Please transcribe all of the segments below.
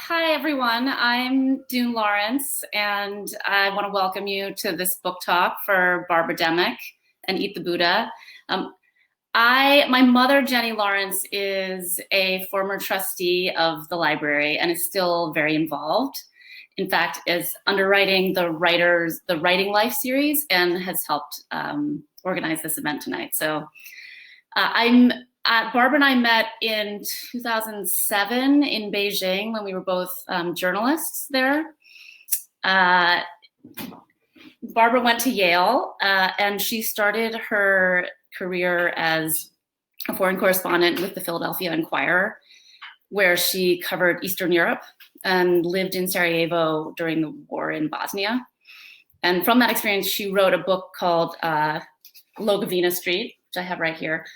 Hi, everyone. I'm Dune Lawrence, and I want to welcome you to this book talk for Barbara Demick and Eat the Buddha. My mother, Jenny Lawrence, is a former trustee of the library and is still very involved. In fact, is underwriting the Writing Life series and has helped organize this event tonight. So Barbara and I met in 2007 in Beijing when we were both journalists there. Barbara went to Yale and she started her career as a foreign correspondent with the Philadelphia Inquirer, where she covered Eastern Europe and lived in Sarajevo during the war in Bosnia. And from that experience, she wrote a book called Logovina Street, which I have right here,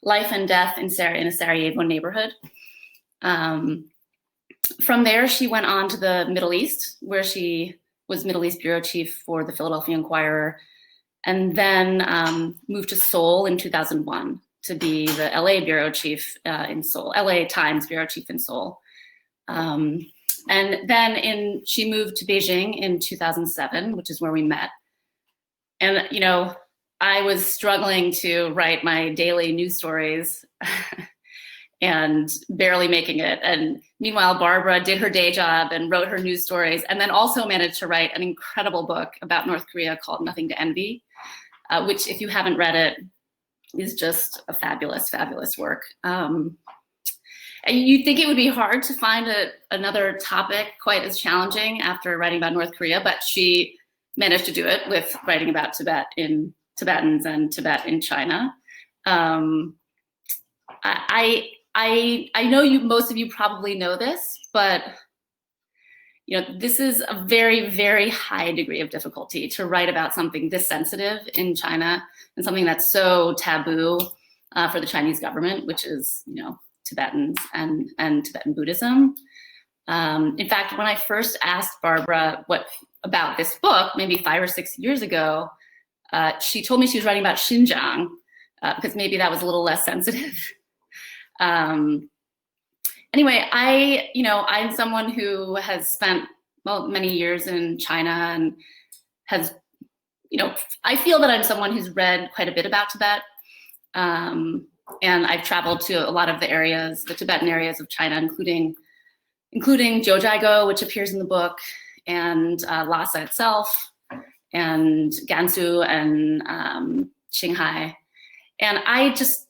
Life and Death in a Sarajevo Neighborhood. From there, she went on to the Middle East, where she was Middle East bureau chief for the Philadelphia Inquirer, and then moved to Seoul in 2001 to be the LA bureau chief in Seoul, LA Times bureau chief in Seoul. And then she moved to Beijing in 2007, which is where we met. And, you know, I was struggling to write my daily news stories and barely making it. And meanwhile, Barbara did her day job and wrote her news stories, and then also managed to write an incredible book about North Korea called Nothing to Envy, which, if you haven't read it, is just a fabulous, fabulous work. And you'd think it would be hard to find another topic quite as challenging after writing about North Korea, but she managed to do it with writing about Tibetans and Tibet in China. I know most of you probably know this, but you know, this is a very, very high degree of difficulty to write about something this sensitive in China and something that's so taboo for the Chinese government, which is, you know, Tibetans and Tibetan Buddhism. In fact, when I first asked Barbara about this book, maybe 5 or 6 years ago, she told me she was writing about Xinjiang because maybe that was a little less sensitive. Anyway, I'm someone who has spent many years in China and has, I feel that I'm someone who's read quite a bit about Tibet. And I've traveled to a lot of the Tibetan areas of China, including Jiuzhaigou, which appears in the book, and Lhasa itself, and Gansu and Qinghai. And I just,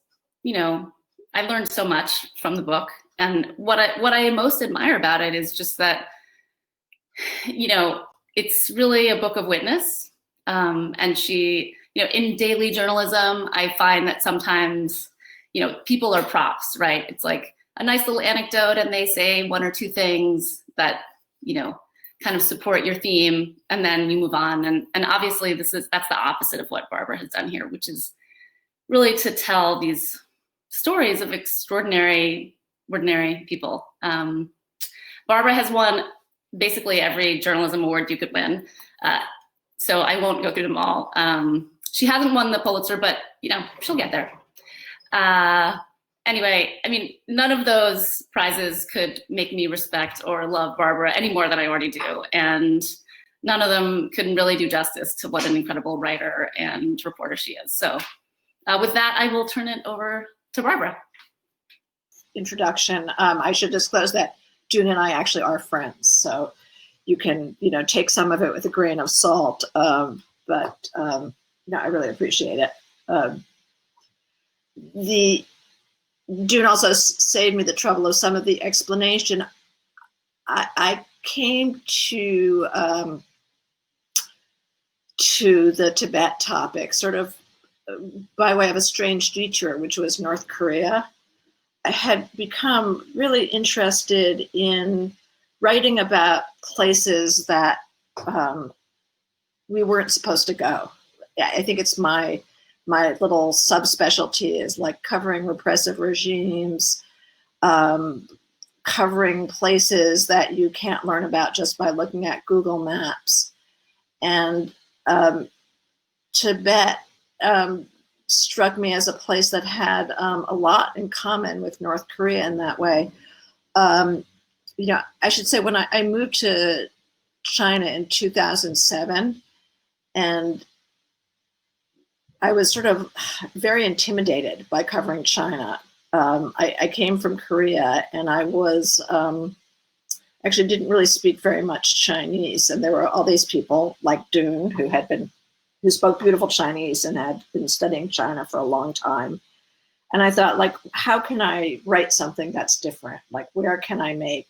I learned so much from the book. And what I most admire about it is just that, it's really a book of witness. And she, in daily journalism, I find that sometimes, people are props, right? It's like a nice little anecdote and they say one or two things that, kind of support your theme, and then you move on. And obviously that's the opposite of what Barbara has done here, which is really to tell these stories of ordinary people. Barbara has won basically every journalism award you could win. So I won't go through them all. She hasn't won the Pulitzer, but she'll get there. Anyway, I mean, none of those prizes could make me respect or love Barbara any more than I already do. And none of them can really do justice to what an incredible writer and reporter she is. So with that, I will turn it over to Barbara. Introduction. I should disclose that June and I actually are friends. So you can, take some of it with a grain of salt. But I really appreciate it. June also saved me the trouble of some of the explanation. I came to the Tibet topic sort of by way of a strange detour, which was North Korea. I had become really interested in writing about places that we weren't supposed to go. I think it's my little subspecialty is like covering repressive regimes, covering places that you can't learn about just by looking at Google Maps. And Tibet struck me as a place that had a lot in common with North Korea in that way. I should say when I moved to China in 2007, and I was sort of very intimidated by covering China. I came from Korea, and I was actually didn't really speak very much Chinese, and there were all these people like Dune who spoke beautiful Chinese and had been studying China for a long time. And I thought, like, how can I write something that's different? Like, where can I make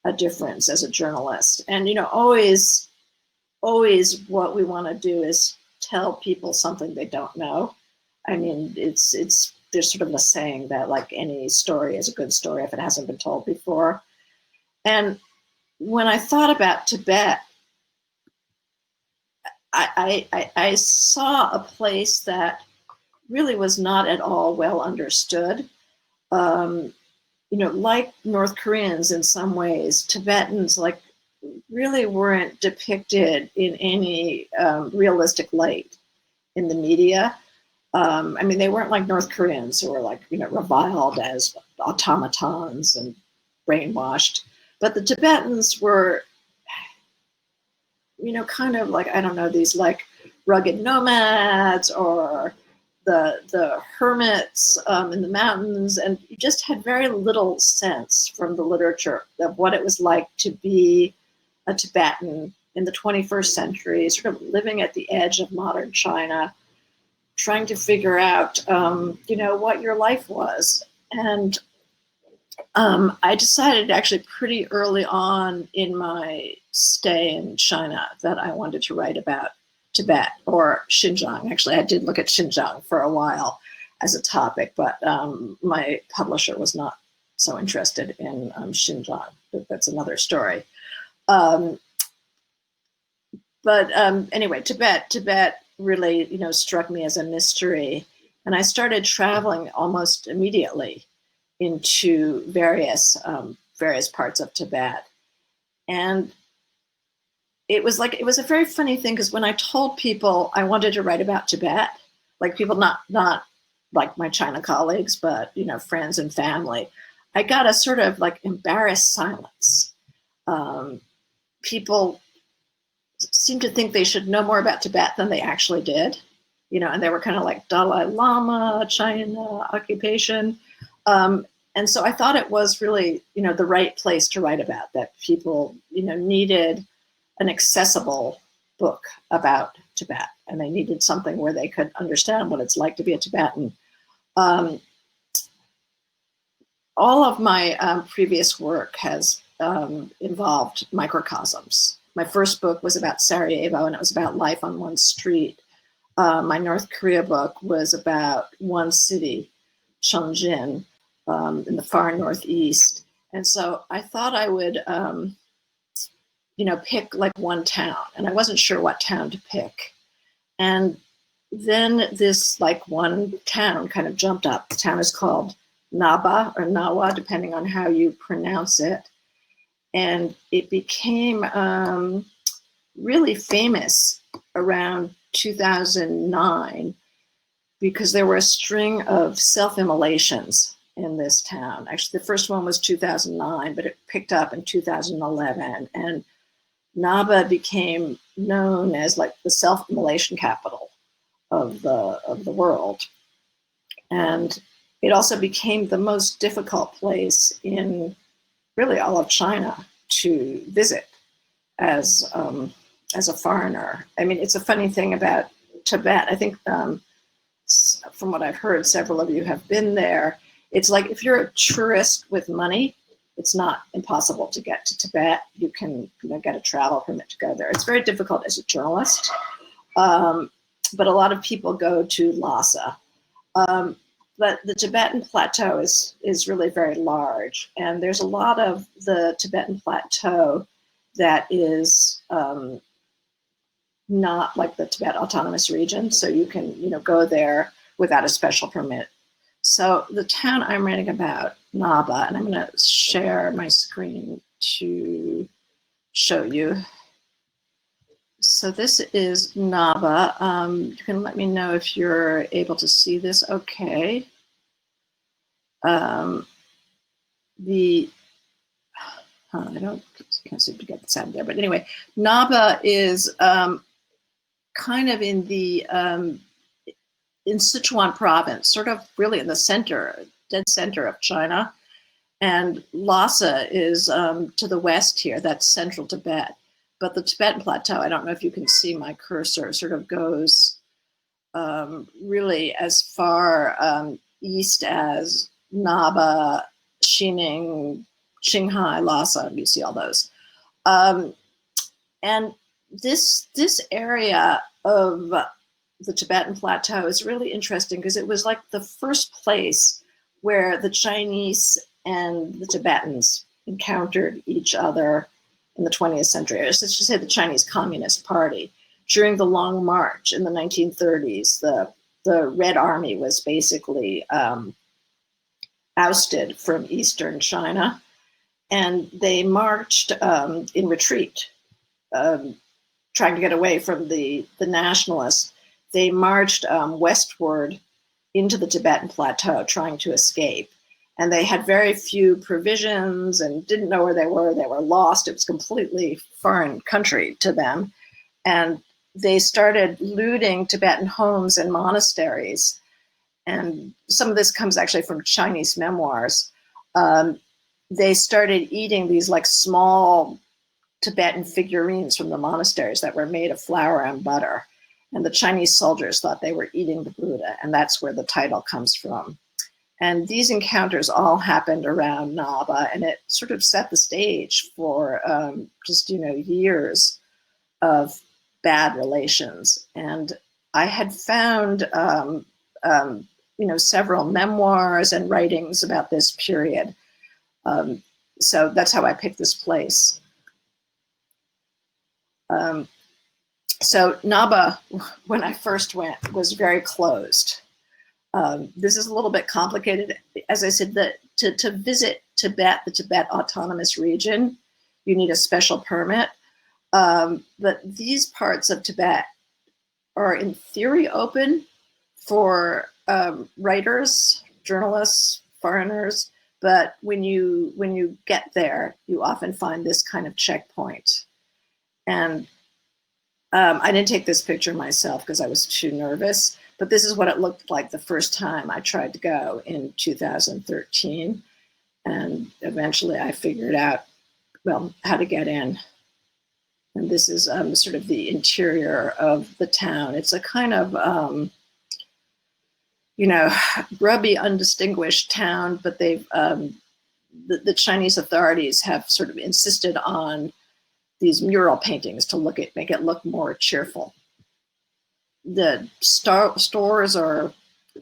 a difference as a journalist? And always what we want to do is tell people something they don't know. I mean, it's there's sort of a saying that like any story is a good story if it hasn't been told before. And when I thought about Tibet, I saw a place that really was not at all well understood. Like North Koreans in some ways, Tibetans like really weren't depicted in any realistic light in the media. I mean, they weren't like North Koreans who were like, reviled as automatons and brainwashed. But the Tibetans were, kind of like, I don't know, these like rugged nomads or the hermits in the mountains. And you just had very little sense from the literature of what it was like to be a Tibetan in the 21st century, sort of living at the edge of modern China, trying to figure out, what your life was. And I decided actually pretty early on in my stay in China that I wanted to write about Tibet or Xinjiang. Actually, I did look at Xinjiang for a while as a topic, but my publisher was not so interested in Xinjiang. But that's another story. Anyway, Tibet really, struck me as a mystery. And I started traveling almost immediately into various parts of Tibet. And it was a very funny thing, because when I told people I wanted to write about Tibet, like people not like my China colleagues, but friends and family, I got a sort of like embarrassed silence. People seemed to think they should know more about Tibet than they actually did, and they were kind of like Dalai Lama, China, occupation. And so I thought it was really, the right place to write about, that people, needed an accessible book about Tibet, and they needed something where they could understand what it's like to be a Tibetan. All of my previous work has involved microcosms. My first book was about Sarajevo, and it was about life on one street. My North Korea book was about one city, Chongjin, in the far northeast. And so I thought I would, pick like one town, and I wasn't sure what town to pick. And then this like one town kind of jumped up. The town is called Naba or Nawa, depending on how you pronounce it. And it became really famous around 2009 because there were a string of self-immolations in this town. Actually, the first one was 2009, but it picked up in 2011. And Naba became known as like the self-immolation capital of the world. And it also became the most difficult place in really all of China to visit as a foreigner. I mean, it's a funny thing about Tibet. I think from what I've heard, several of you have been there. It's like if you're a tourist with money, it's not impossible to get to Tibet. You can get a travel permit to go there. It's very difficult as a journalist, but a lot of people go to Lhasa. But the Tibetan plateau is really very large, and there's a lot of the Tibetan plateau that is not like the Tibet Autonomous Region, so you can go there without a special permit. So the town I'm writing about, Naba, and I'm going to share my screen to show you. So this is Naba. You can let me know if you're able to see this okay. can't seem to get this out of there. But anyway, Naba is kind of in the in Sichuan province, sort of really in the center, dead center of China. And Lhasa is to the west here, that's central Tibet. But the Tibetan plateau, I don't know if you can see my cursor, sort of goes really as far east as Naba, Xining, Qinghai, Lhasa, you see all those. And this area of the Tibetan plateau is really interesting because it was like the first place where the Chinese and the Tibetans encountered each other in the 20th century, or let's just say the Chinese Communist Party. During the Long March in the 1930s, the Red Army was basically ousted from eastern China, and they marched in retreat, trying to get away from the nationalists. They marched westward into the Tibetan plateau, trying to escape. And they had very few provisions and didn't know where they were. They were lost. It was completely foreign country to them. And they started looting Tibetan homes and monasteries. And some of this comes actually from Chinese memoirs. They started eating these like small Tibetan figurines from the monasteries that were made of flour and butter. And the Chinese soldiers thought they were eating the Buddha. And that's where the title comes from. And these encounters all happened around Naba, and it sort of set the stage for just, years of bad relations. And I had found, several memoirs and writings about this period. So that's how I picked this place. So Naba, when I first went, was very closed. This is a little bit complicated. As I said, to visit Tibet, the Tibet Autonomous Region, you need a special permit. But these parts of Tibet are in theory open for writers, journalists, foreigners. But when you get there, you often find this kind of checkpoint. And I didn't take this picture myself because I was too nervous. But this is what it looked like the first time I tried to go in 2013. And eventually I figured out, how to get in. And this is sort of the interior of the town. It's a kind of, grubby, undistinguished town, but they've, the Chinese authorities have sort of insisted on these mural paintings to make it look more cheerful. The stores are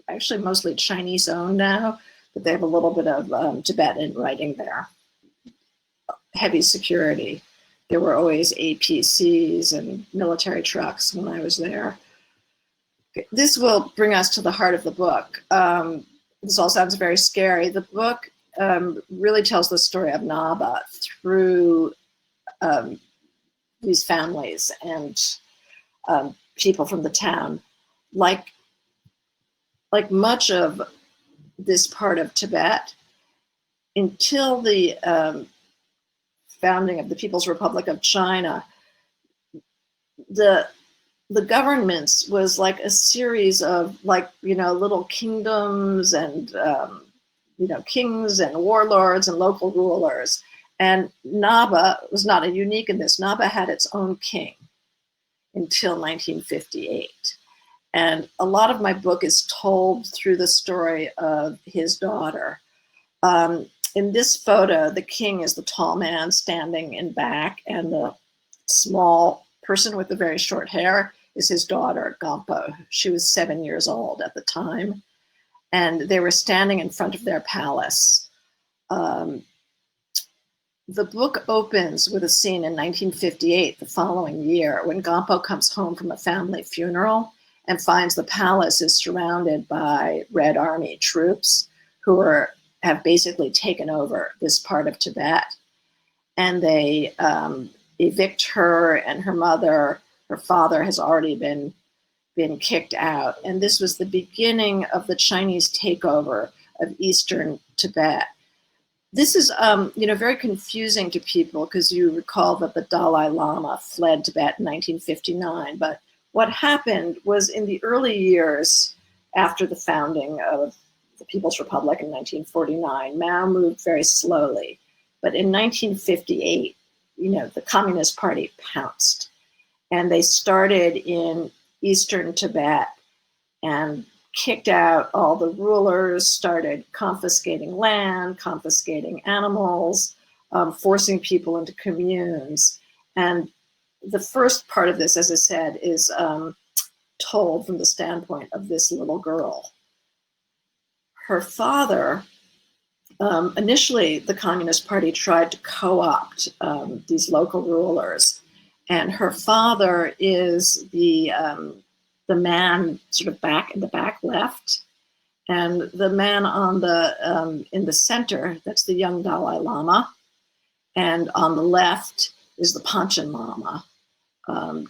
actually mostly Chinese owned now, but they have a little bit of Tibetan writing there. Heavy security. There were always APCs and military trucks when I was there. This will bring us to the heart of the book. This all sounds very scary. The book really tells the story of Naba through these families and people from the town. Like much of this part of Tibet, until the founding of the People's Republic of China, the governments was like a series of little kingdoms and kings and warlords and local rulers. And Naba was not unique in this. Naba had its own king until 1958. And a lot of my book is told through the story of his daughter. In this photo, the king is the tall man standing in back, and the small person with the very short hair is his daughter, Gampo. She was 7 years old at the time. And they were standing in front of their palace. The book opens with a scene in 1958, the following year, when Gampo comes home from a family funeral and finds the palace is surrounded by Red Army troops who have basically taken over this part of Tibet. And they evict her and her mother. Her father has already been kicked out. And this was the beginning of the Chinese takeover of eastern Tibet. This is, very confusing to people because you recall that the Dalai Lama fled Tibet in 1959. But what happened was in the early years after the founding of the People's Republic in 1949, Mao moved very slowly. But in 1958, the Communist Party pounced, and they started in eastern Tibet and kicked out all the rulers, started confiscating land, confiscating animals, forcing people into communes. And the first part of this, as I said, is told from the standpoint of this little girl. Her father, initially the Communist Party tried to co-opt these local rulers, and her father is the man sort of back in the back left, and the man on the in the center, that's the young Dalai Lama, and on the left is the Panchen Lama,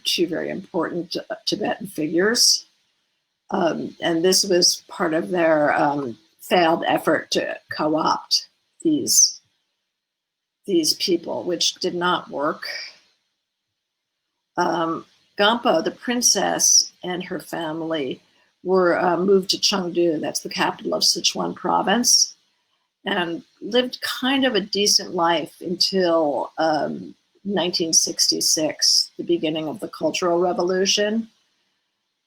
two very important Tibetan figures. And this was part of their failed effort to co-opt these people, which did not work. Gampo, the princess, and her family were moved to Chengdu, that's the capital of Sichuan province, and lived kind of a decent life until 1966, the beginning of the Cultural Revolution.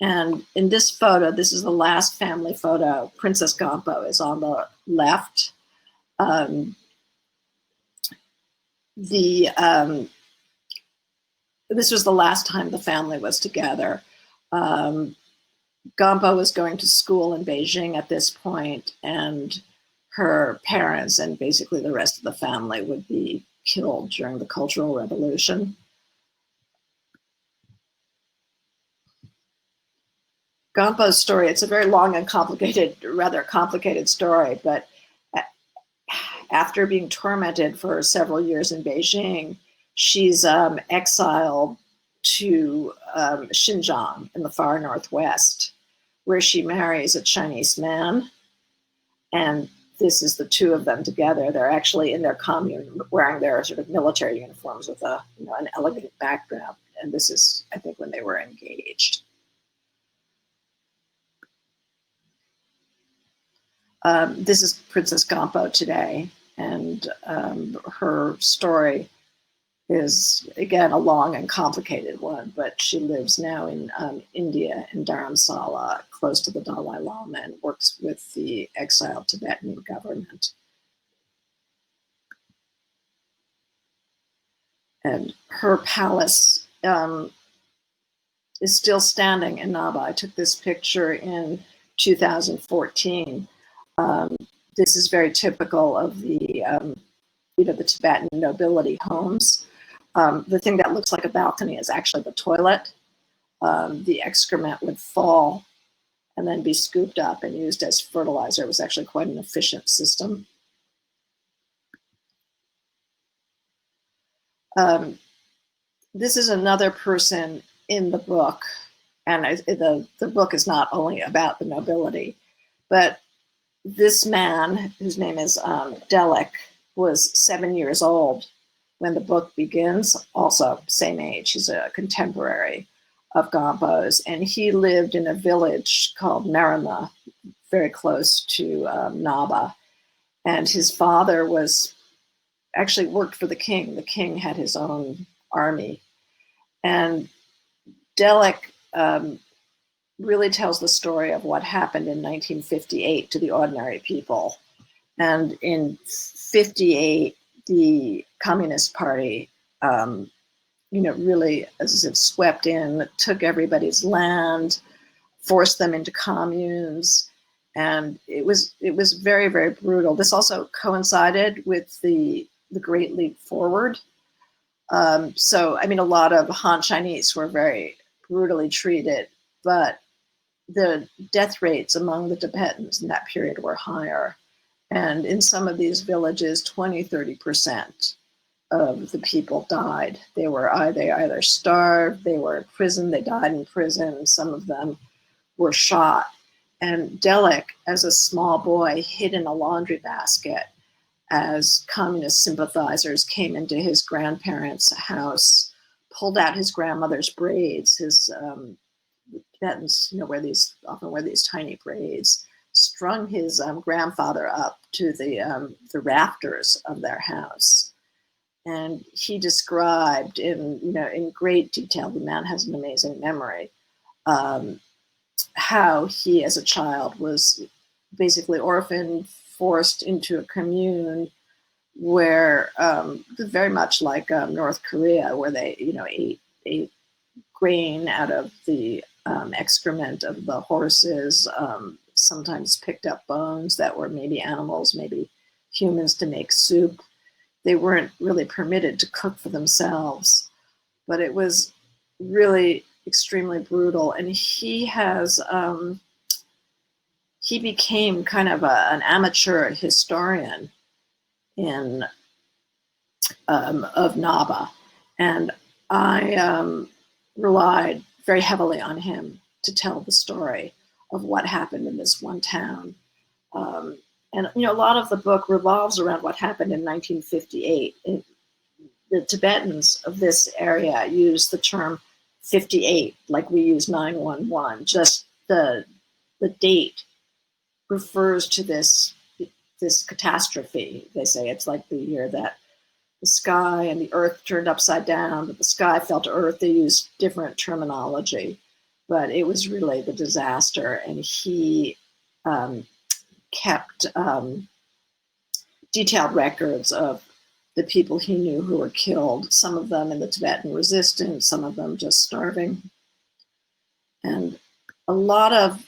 And in this photo, this is the last family photo. Princess Gampo is on the left. This was the last time the family was together. Gampo was going to school in Beijing at this point, and her parents and basically the rest of the family would be killed during the Cultural Revolution. Gampo's story, it's a very long and complicated, rather complicated story, but after being tormented for several years in Beijing, she's exiled to Xinjiang in the far northwest, where she marries a Chinese man. And this is the two of them together. They're actually in their commune wearing their sort of military uniforms with an elegant background. And this is, I think, when they were engaged. This is Princess Gampo today, and her story is, again, a long and complicated one, but she lives now in India, in Dharamsala, close to the Dalai Lama, and works with the exiled Tibetan government. And her palace is still standing in Naba. I took this picture in 2014. This is very typical of the Tibetan nobility homes. The thing that looks like a balcony is actually the toilet. The excrement would fall and then be scooped up and used as fertilizer. It was actually quite an efficient system. This is another person in the book, and the book is not only about the nobility, but this man, whose name is Demick, was 7 years old when the book begins, also same age. He's a contemporary of Gampo's, and he lived in a village called Marima, very close to Naba. And his father actually worked for the king. The king had his own army. And Demick really tells the story of what happened in 1958 to the ordinary people. And in 58, the Communist Party, really, as I said, swept in, took everybody's land, forced them into communes, and it was very, very brutal. This also coincided with the Great Leap Forward. So, I mean, a lot of Han Chinese were very brutally treated, but the death rates among the Tibetans in that period were higher. And in some of these villages, 20–30% of the people died. They were either starved, they were in prison, they died in prison, some of them were shot. And Demick, as a small boy, hid in a laundry basket as communist sympathizers came into his grandparents' house, pulled out his grandmother's braids. His Tibetans, often wear these tiny braids, strung his grandfather up to the rafters of their house. And he described in great detail, the man has an amazing memory, how he as a child was basically orphaned, forced into a commune where very much like North Korea, where they ate grain out of the excrement of the horses, sometimes picked up bones that were maybe animals, maybe humans, to make soup. They weren't really permitted to cook for themselves, but it was really extremely brutal. And he became kind of an amateur historian of Naba, and I relied very heavily on him to tell the story of what happened in this one town. And a lot of the book revolves around what happened in 1958. The Tibetans of this area use the term 58, like we use 911. Just the date refers to this catastrophe. They say it's like the year that the sky and the earth turned upside down, that the sky fell to earth. They use different terminology, but it was really the disaster. And he kept detailed records of the people he knew who were killed, some of them in the Tibetan resistance, some of them just starving. And a lot of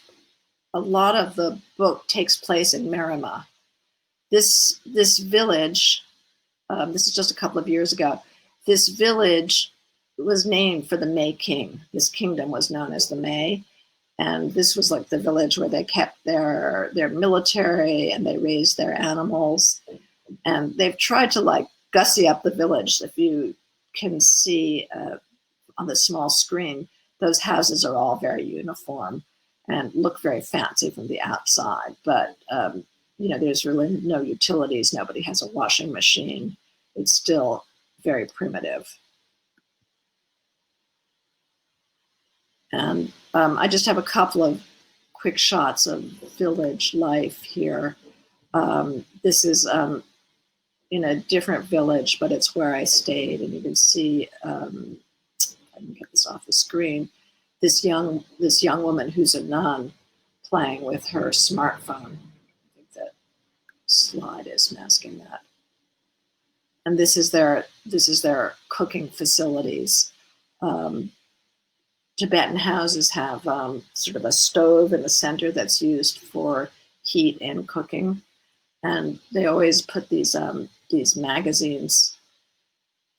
the book takes place in Merima. This village, this is just a couple of years ago, this village was named for the May king. This kingdom was known as the May. And this was like the village where they kept their military and they raised their animals. And they've tried to gussy up the village. If you can see on the small screen, those houses are all very uniform and look very fancy from the outside. But, there's really no utilities. Nobody has a washing machine. It's still very primitive. And I just have a couple of quick shots of village life here. This is in a different village, but it's where I stayed. And you can see, I can get this off the screen, this young woman who's a nun playing with her smartphone. I think that slide is masking that. And this is their cooking facilities. Tibetan houses have sort of a stove in the center that's used for heat and cooking. And they always put these magazines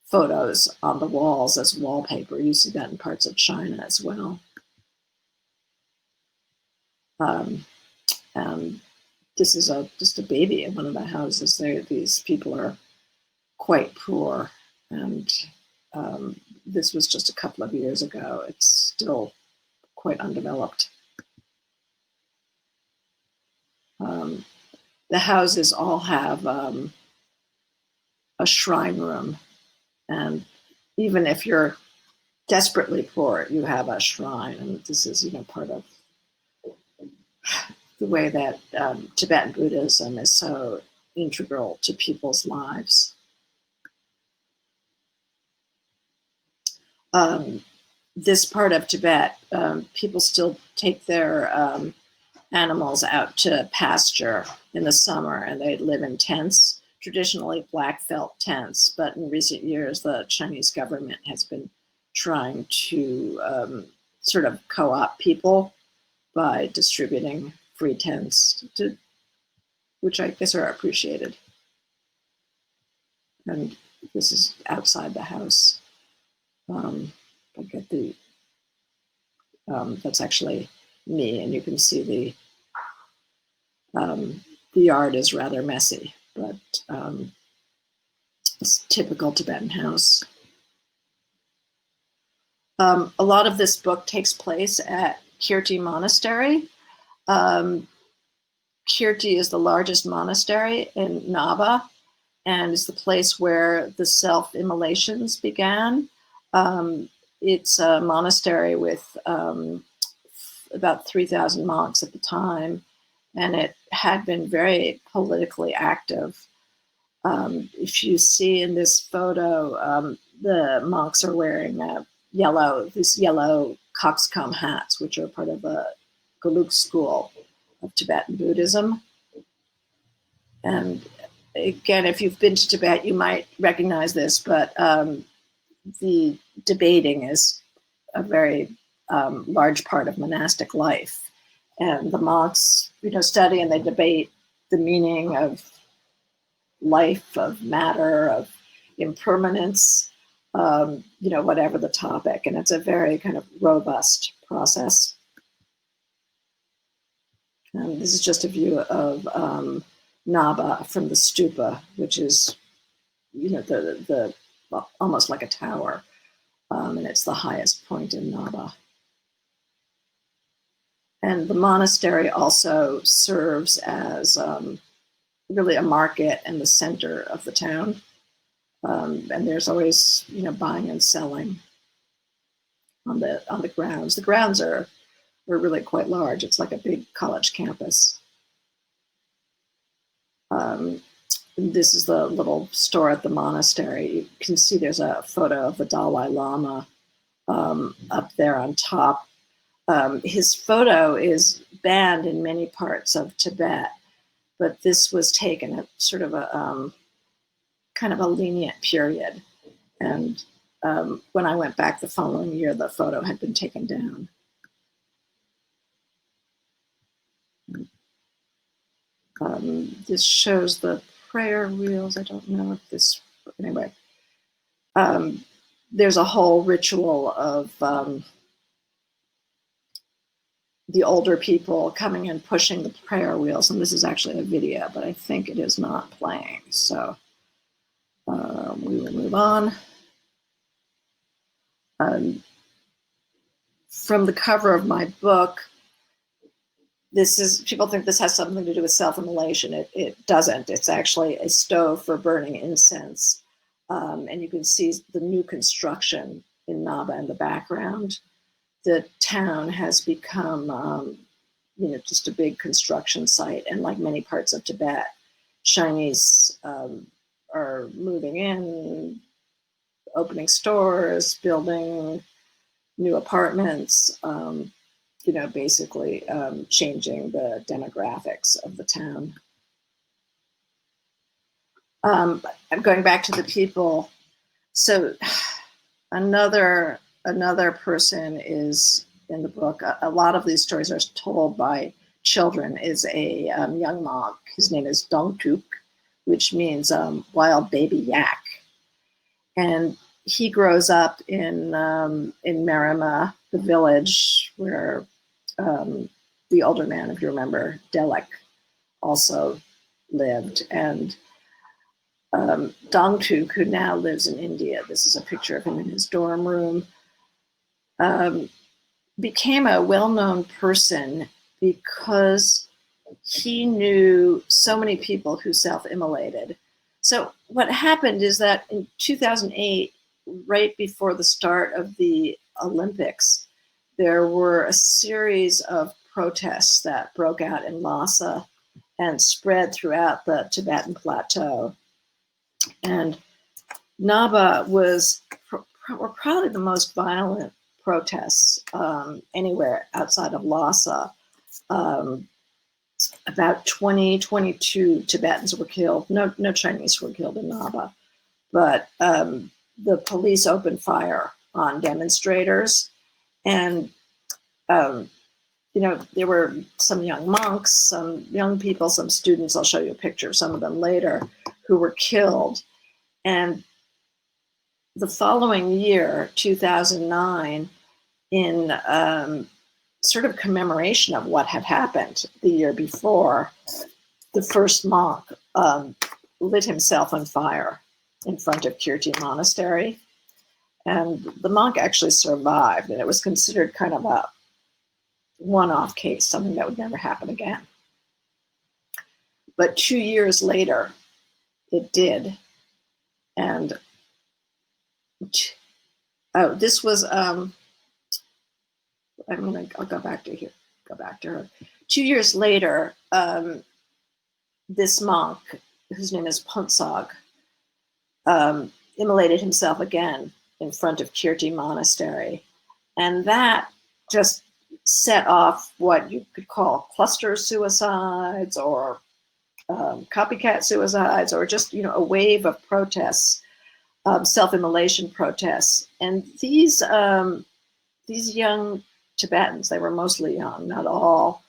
photos on the walls as wallpaper. You see that in parts of China as well. And this is just a baby in one of the houses. These people are quite poor, and this was just a couple of years ago. It's still quite undeveloped. The houses all have a shrine room, and even if you're desperately poor, you have a shrine. And this is part of the way that Tibetan Buddhism is so integral to people's lives. This part of Tibet, people still take their animals out to pasture in the summer, and they live in tents, traditionally black felt tents. But in recent years, the Chinese government has been trying to sort of co-opt people by distributing free tents, which I guess are appreciated. And this is outside the house. I get that's actually me, and you can see the yard is rather messy, but it's a typical Tibetan house. A lot of this book takes place at Kirti Monastery. Kirti is the largest monastery in Naba, and is the place where the self-immolations began. It's a monastery with about 3,000 monks at the time, and it had been very politically active. If you see in this photo, the monks are wearing these yellow coxcomb hats, which are part of the Gelug school of Tibetan Buddhism. And again, if you've been to Tibet, you might recognize this, but the debating is a very large part of monastic life. And the monks, study and they debate the meaning of life, of matter, of impermanence, whatever the topic. And it's a very kind of robust process. And this is just a view of Naba from the stupa, which is, the almost like a tower. And it's the highest point in Naba. And the monastery also serves as really a market and the center of the town. And there's always, buying and selling on the grounds. The grounds are really quite large. It's like a big college campus. This is the little store at the monastery. You can see there's a photo of the Dalai Lama up there on top. His photo is banned in many parts of Tibet, but this was taken at sort of a kind of a lenient period. And when I went back the following year, the photo had been taken down. This shows the prayer wheels. I don't know if this, anyway. There's a whole ritual of the older people coming and pushing the prayer wheels. And this is actually a video, but I think it is not playing. So we will move on. From the cover of my book, people think this has something to do with self-immolation. It doesn't. It's actually a stove for burning incense. And you can see the new construction in Naba in the background. The town has become, just a big construction site. And like many parts of Tibet, Chinese are moving in, opening stores, building new apartments, basically changing the demographics of the town. I'm going back to the people. So another person is in the book. A lot of these stories are told by children. Is a young monk. His name is Dongtuk, which means wild baby yak. And he grows up in Marima, the village where the older man, if you remember, Demick, also lived. And Dongtuk, who now lives in India, this is a picture of him in his dorm room, became a well-known person because he knew so many people who self-immolated. So what happened is that in 2008, right before the start of the Olympics, there were a series of protests that broke out in Lhasa and spread throughout the Tibetan plateau. And Naba were probably the most violent protests anywhere outside of Lhasa. About 22 Tibetans were killed. No Chinese were killed in Naba, but the police opened fire on demonstrators, and there were some young monks, some young people, some students. I'll show you a picture of some of them later, who were killed. And the following year, 2009, in sort of commemoration of what had happened the year before, the first monk lit himself on fire in front of Kirti Monastery. And the monk actually survived, and it was considered kind of a one-off case, something that would never happen again. But 2 years later, it did. And this was, I'll go back to here, go back to her. 2 years later, this monk, whose name is Phuntsog, immolated himself again in front of Kirti Monastery. And that just set off what you could call cluster suicides or copycat suicides, or just, a wave of protests, self-immolation protests. And these young Tibetans, they were mostly young, not all.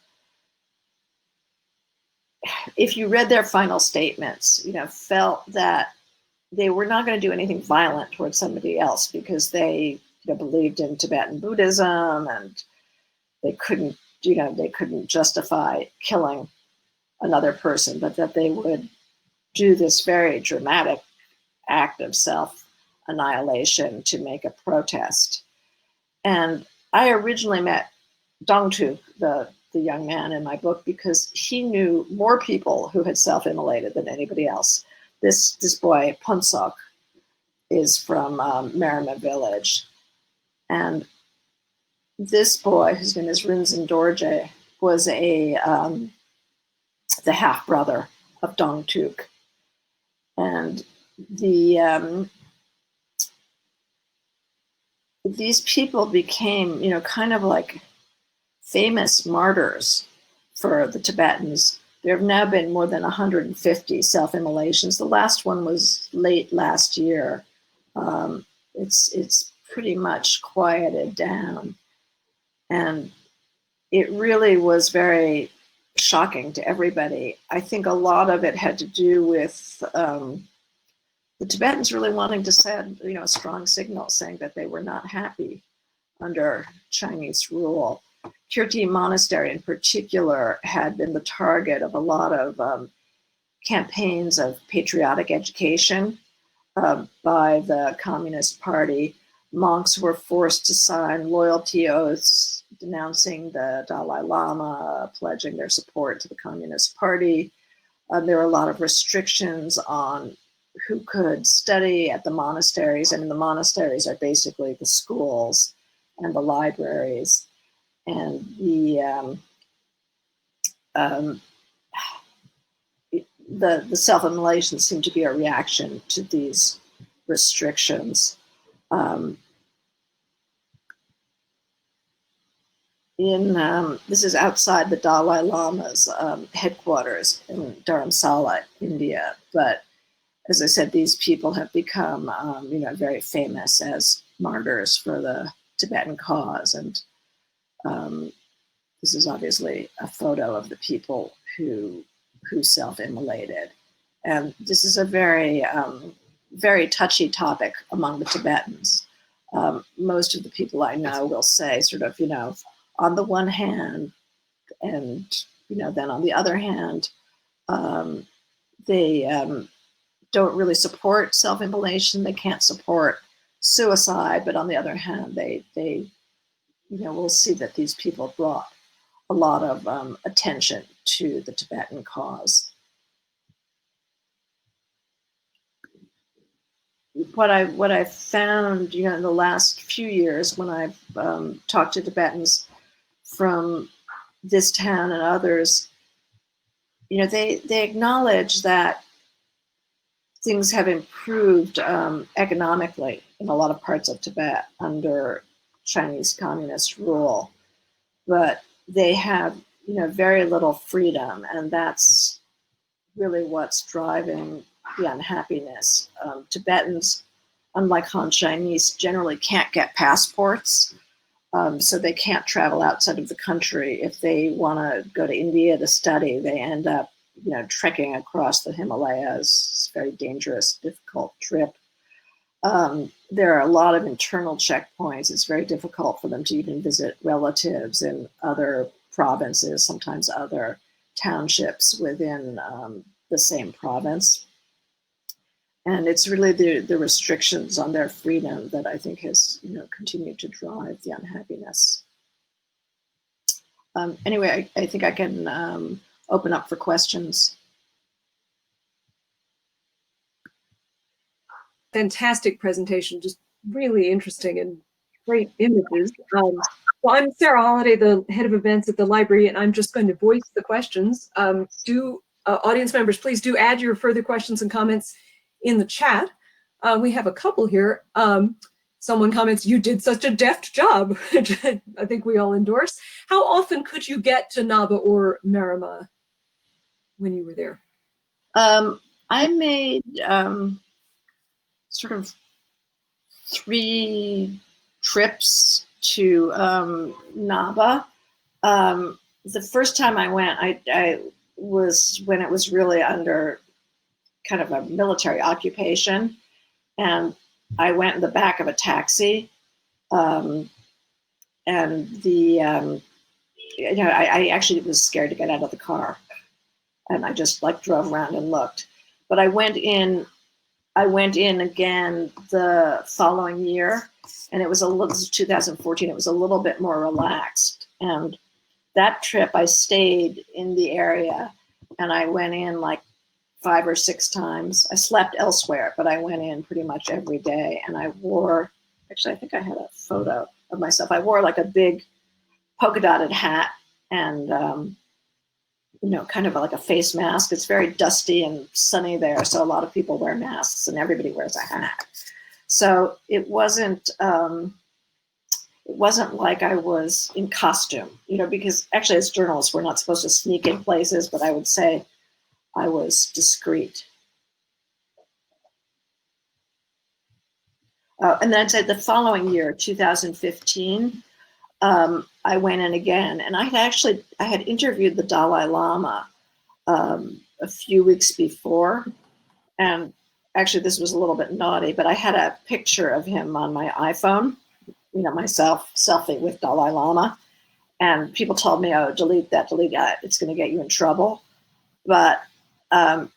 If you read their final statements, felt that they were not going to do anything violent towards somebody else because they believed in Tibetan Buddhism, and they couldn't justify killing another person, but that they would do this very dramatic act of self-annihilation to make a protest. And I originally met Dongtuk, the young man in my book, because he knew more people who had self-immolated than anybody else. This boy, Phuntsog, is from Marima village. And this boy, whose name is Rinzin Dorje, was the half-brother of Dongtuk. And these people became, kind of like famous martyrs for the Tibetans. There have now been more than 150 self-immolations. The last one was late last year. It's pretty much quieted down. And it really was very shocking to everybody. I think a lot of it had to do with the Tibetans really wanting to send, a strong signal saying that they were not happy under Chinese rule. Kirti Monastery in particular had been the target of a lot of campaigns of patriotic education by the Communist Party. Monks were forced to sign loyalty oaths denouncing the Dalai Lama, pledging their support to the Communist Party. There were a lot of restrictions on who could study at the monasteries. And the monasteries are basically the schools and the libraries. And the self-immolation seemed to be a reaction to these restrictions. This is outside the Dalai Lama's headquarters in Dharamsala, India. But as I said, these people have become, very famous as martyrs for the Tibetan cause. And this is obviously a photo of the people who self-immolated. And this is a very, very touchy topic among the Tibetans. Most of the people I know will say sort of, on the one hand, and, then on the other hand, they don't really support self-immolation. They can't support suicide, but on the other hand, they we'll see that these people brought a lot of attention to the Tibetan cause. What I've found, in the last few years when I've talked to Tibetans from this town and others, they acknowledge that things have improved economically in a lot of parts of Tibet under Chinese communist rule, but they have, very little freedom, and that's really what's driving the unhappiness. Tibetans, unlike Han Chinese, generally can't get passports, so they can't travel outside of the country. If they want to go to India to study, they end up, trekking across the Himalayas. It's a very dangerous, difficult trip. There are a lot of internal checkpoints. It's very difficult for them to even visit relatives in other provinces, sometimes other townships within the same province. And it's really the restrictions on their freedom that I think has, continued to drive the unhappiness. Anyway, I think I can open up for questions. fantastic presentation, just really interesting and great images. Well, I'm Sarah Holliday, the head of events at the library, and I'm just going to voice the questions. Audience members, please do add your further questions and comments in the chat. We have a couple here. Someone comments, "You did such a deft job," which I think we all endorse. How often could you get to Naba or Marama when you were there? I made sort of 3 trips to Naba. The first time I went, I was when it was really under kind of a military occupation, and I went in the back of a taxi, and I actually was scared to get out of the car, and I just like drove around and looked. But I went in again the following year, and it was 2014. It was a little bit more relaxed, and that trip I stayed in the area, and I went in like 5 or 6 times. I slept elsewhere, but I went in pretty much every day, and I wore, actually I think I had a photo of myself. I wore like a big polka dotted hat and kind of like a face mask. It's very dusty and sunny there, so a lot of people wear masks and everybody wears a hat. So it wasn't like I was in costume, because actually as journalists we're not supposed to sneak in places, but I would say I was discreet. And then I'd say the following year, 2015, I went in again, and I had interviewed the Dalai Lama a few weeks before, and actually this was a little bit naughty, but I had a picture of him on my iPhone, myself selfie with Dalai Lama, and people told me, "Oh, delete that, it's going to get you in trouble." But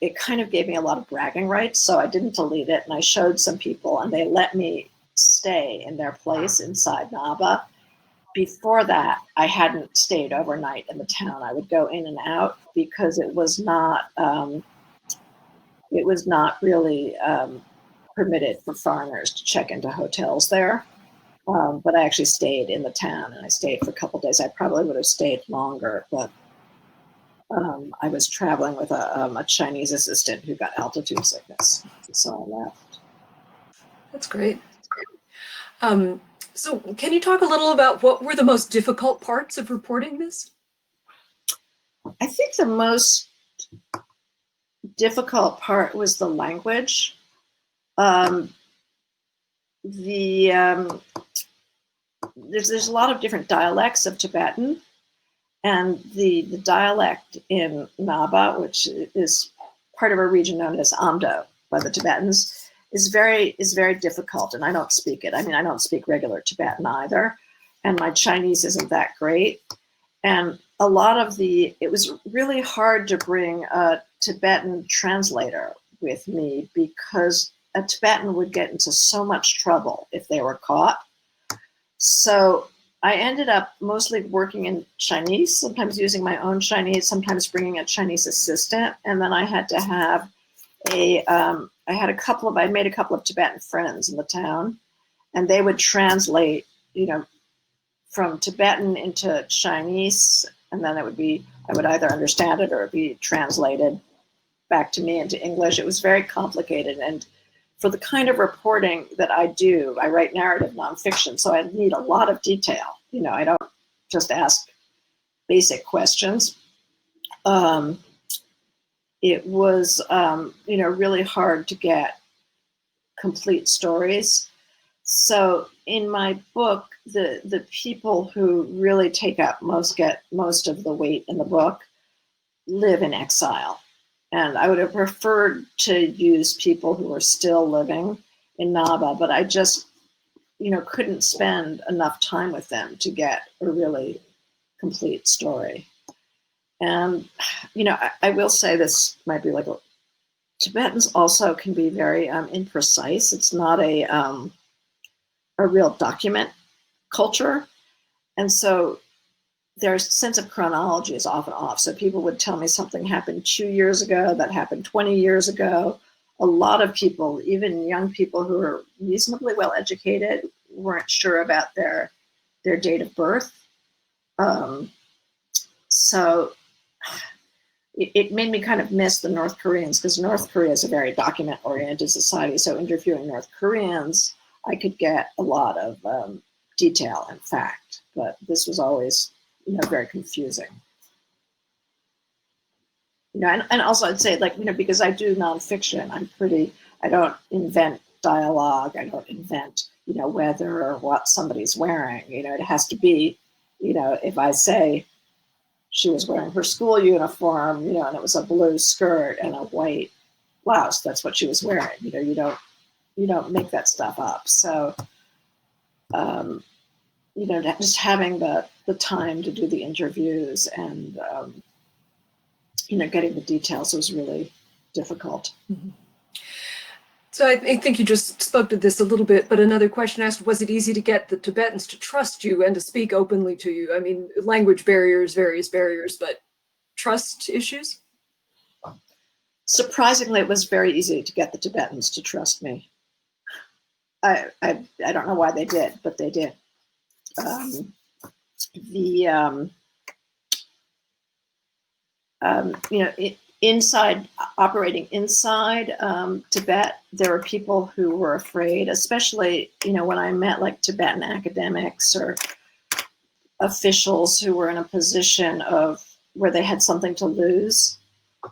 it kind of gave me a lot of bragging rights, so I didn't delete it, and I showed some people, and they let me stay in their place inside Naba. Before that, I hadn't stayed overnight in the town. I would go in and out because it was not really permitted for foreigners to check into hotels there. But I actually stayed in the town, and I stayed for a couple of days. I probably would have stayed longer, but I was traveling with a Chinese assistant who got altitude sickness, so I left. That's great. So can you talk a little about what were the most difficult parts of reporting this? I think the most difficult part was the language. There's a lot of different dialects of Tibetan, and the dialect in Naba, which is part of a region known as Amdo by the Tibetans, is very difficult, and I don't speak it. I mean, I don't speak regular Tibetan either, and my Chinese isn't that great. And it was really hard to bring a Tibetan translator with me because a Tibetan would get into so much trouble if they were caught. So I ended up mostly working in Chinese, sometimes using my own Chinese, sometimes bringing a Chinese assistant, and then I had to have I made a couple of Tibetan friends in the town, and they would translate, from Tibetan into Chinese, and then I would either understand it or be translated back to me into English. It was very complicated, and for the kind of reporting that I do, I write narrative nonfiction, so I need a lot of detail. I don't just ask basic questions. It was, really hard to get complete stories. So in my book, the people who really get most of the weight in the book live in exile. And I would have preferred to use people who are still living in Naba, but I just, couldn't spend enough time with them to get a really complete story. And, I will say this might be like Tibetans also can be very imprecise. It's not a real document culture. And so their sense of chronology is often off. So people would tell me something happened 2 years ago, that happened 20 years ago. a lot of people, even young people who are reasonably well educated, weren't sure about their date of birth. So it made me kind of miss the North Koreans, because North Korea is a very document-oriented society. So interviewing North Koreans, I could get a lot of detail and fact, but this was always, very confusing. And also I'd say, like, because I do nonfiction, I don't invent dialogue. I don't invent, whether or what somebody's wearing. It has to be, if I say she was wearing her school uniform, and it was a blue skirt and a white blouse, that's what she was wearing. You don't make that stuff up. So, just having the time to do the interviews and, getting the details was really difficult. Mm-hmm. So I think you just spoke to this a little bit, but another question asked, was it easy to get the Tibetans to trust you and to speak openly to you? I mean, language barriers, various barriers, but trust issues? Surprisingly, it was very easy to get the Tibetans to trust me. I don't know why they did, but they did. Operating inside Tibet, there were people who were afraid, especially, when I met like Tibetan academics or officials who were in a position of where they had something to lose,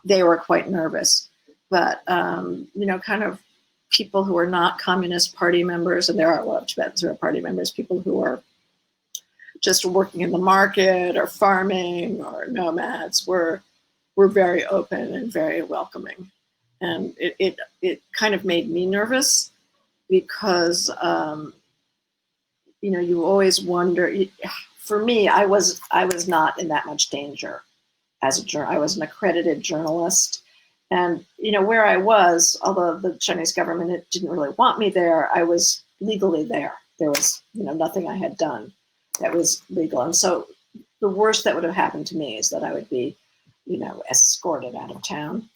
they were quite nervous. But, kind of people who are not Communist Party members, and there are a lot of Tibetans who are party members, people who are just working in the market or farming or nomads were very open and very welcoming. And it kind of made me nervous because, you always wonder. For me, I was not in that much danger I was an accredited journalist. And, where I was, although the Chinese government didn't really want me there, I was legally there. There was, nothing I had done that was legal. And so the worst that would have happened to me is that I would be, escorted out of town,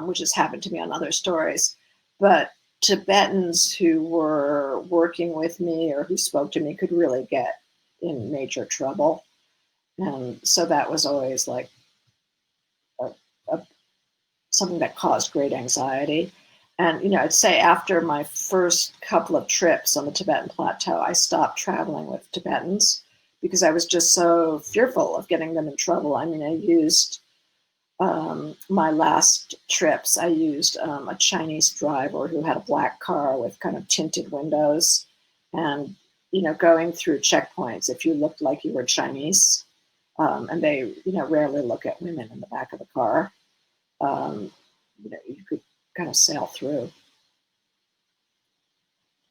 which has happened to me on other stories. But Tibetans who were working with me or who spoke to me could really get in major trouble. And so that was always like something that caused great anxiety. And, I'd say after my first couple of trips on the Tibetan plateau, I stopped traveling with Tibetans because I was just so fearful of getting them in trouble. I mean, I used my last trips, I used a Chinese driver who had a black car with kind of tinted windows. And, going through checkpoints, if you looked like you were Chinese, and they, rarely look at women in the back of the car, you could kind of sail through.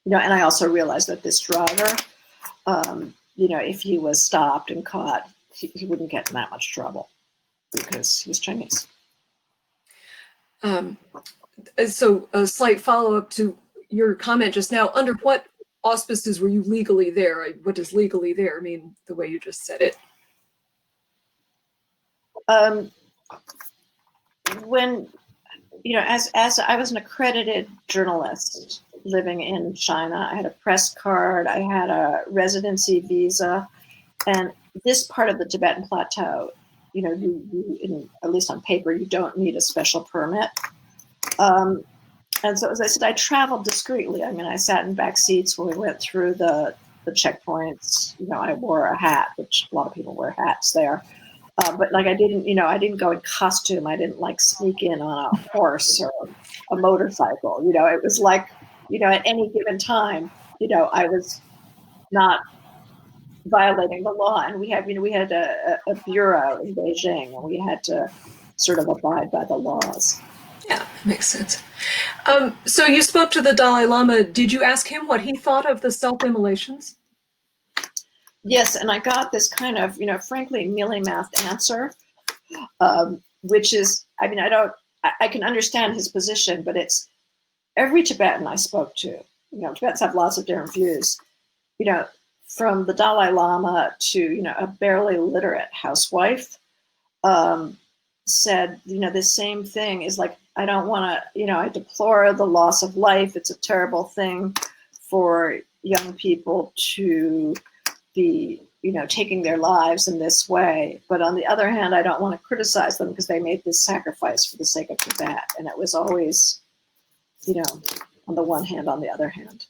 And I also realized that this driver, if he was stopped and caught, he wouldn't get in that much trouble because he was Chinese. So a slight follow-up to your comment just now, under what auspices were you legally there? What does legally there mean, the way you just said it? When, as I was an accredited journalist living in China, I had a press card, I had a residency visa, and this part of the Tibetan plateau, you at least on paper, you don't need a special permit. And so, as I said, I traveled discreetly. I mean, I sat in back seats when we went through the checkpoints. I wore a hat, which a lot of people wear hats there. But like I didn't go in costume. I didn't like sneak in on a horse or a motorcycle. It was like, at any given time, I was not violating the law. And we had a bureau in Beijing, and we had to sort of abide by the laws. Yeah, makes sense. So you spoke to the Dalai Lama. Did you ask him what he thought of the self-immolations? Yes, and I got this kind of, frankly, mealy-mouthed answer, which is, I mean, I can understand his position, but it's every Tibetan I spoke to, Tibetans have lots of different views, from the Dalai Lama to, a barely literate housewife, said, the same thing is like, I don't want to, I deplore the loss of life. It's a terrible thing for young people to be, taking their lives in this way. But on the other hand, I don't want to criticize them because they made this sacrifice for the sake of Tibet. And it was always, on the one hand, on the other hand.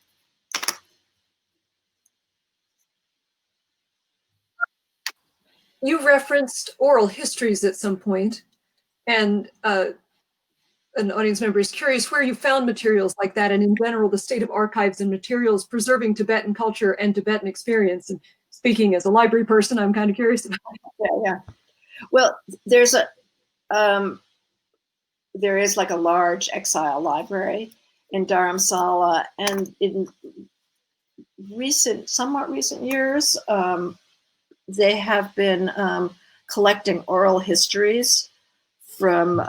You referenced oral histories at some point, and an audience member is curious where you found materials like that, and in general, the state of archives and materials preserving Tibetan culture and Tibetan experience. And speaking as a library person, I'm kind of curious about that. Yeah. Well, there is like a large exile library in Dharamsala, and in somewhat recent years, they have been collecting oral histories from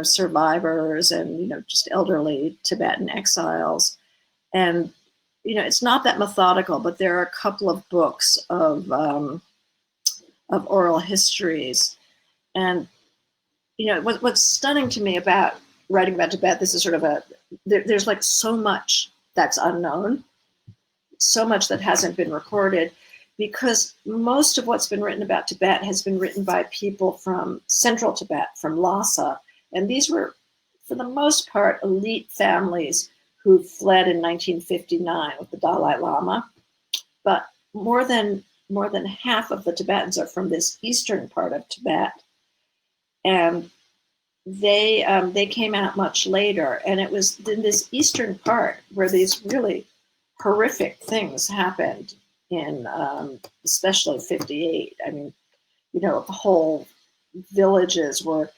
survivors and just elderly Tibetan exiles, and it's not that methodical, but there are a couple of books of oral histories. And what's stunning to me about writing about Tibet, this is sort of there's like so much that's unknown, so much that hasn't been recorded, because most of what's been written about Tibet has been written by people from central Tibet, from Lhasa. And these were, for the most part, elite families who fled in 1959 with the Dalai Lama. But more than half of the Tibetans are from this eastern part of Tibet. And they came out much later. And it was in this eastern part where these really horrific things happened in especially 58. I mean, whole villages were,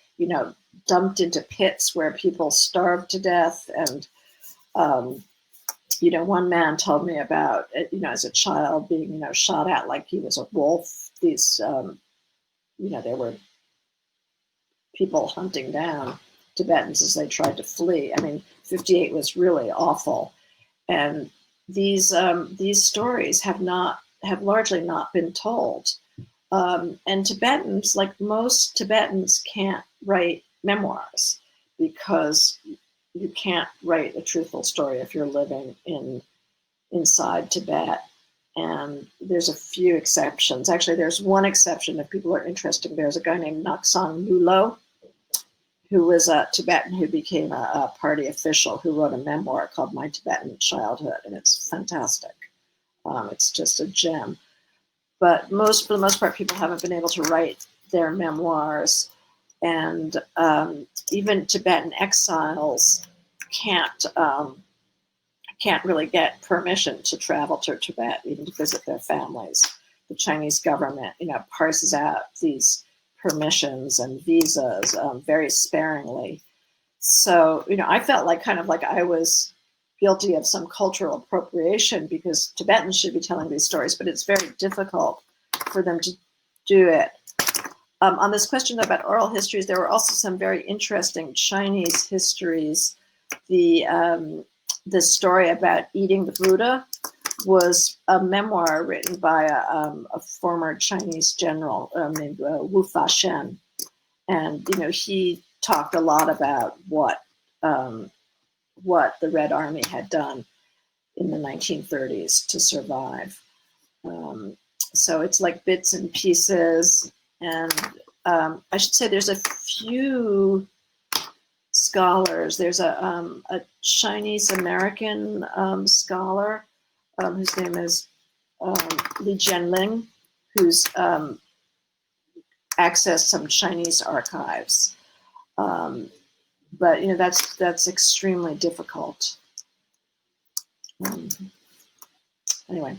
dumped into pits where people starved to death. And, one man told me about, as a child being, shot at like he was a wolf. These, there were people hunting down Tibetans as they tried to flee. I mean, 58 was really awful. And these stories have largely not been told. And Tibetans, like most Tibetans, can't write memoirs because you can't write a truthful story if you're living inside Tibet. And there's a few exceptions. Actually, there's one exception if people are interested. There's a guy named Naksan Nulo, who was a Tibetan who became a party official, who wrote a memoir called My Tibetan Childhood, and it's fantastic. It's just a gem. But for the most part, people haven't been able to write their memoirs, and even Tibetan exiles can't really get permission to travel to Tibet, even to visit their families. The Chinese government, parses out these permissions and visas very sparingly. So, I felt like I was guilty of some cultural appropriation because Tibetans should be telling these stories, but it's very difficult for them to do it. On this question about oral histories, there were also some very interesting Chinese histories. The story about eating the Buddha was a memoir written by a former Chinese general named Wu Fa-shen. And, he talked a lot about what the Red Army had done in the 1930s to survive. So it's like bits and pieces. And I should say there's a few scholars. There's a Chinese American scholar whose name is Li Jianling, who's accessed some Chinese archives. But that's extremely difficult. Anyway,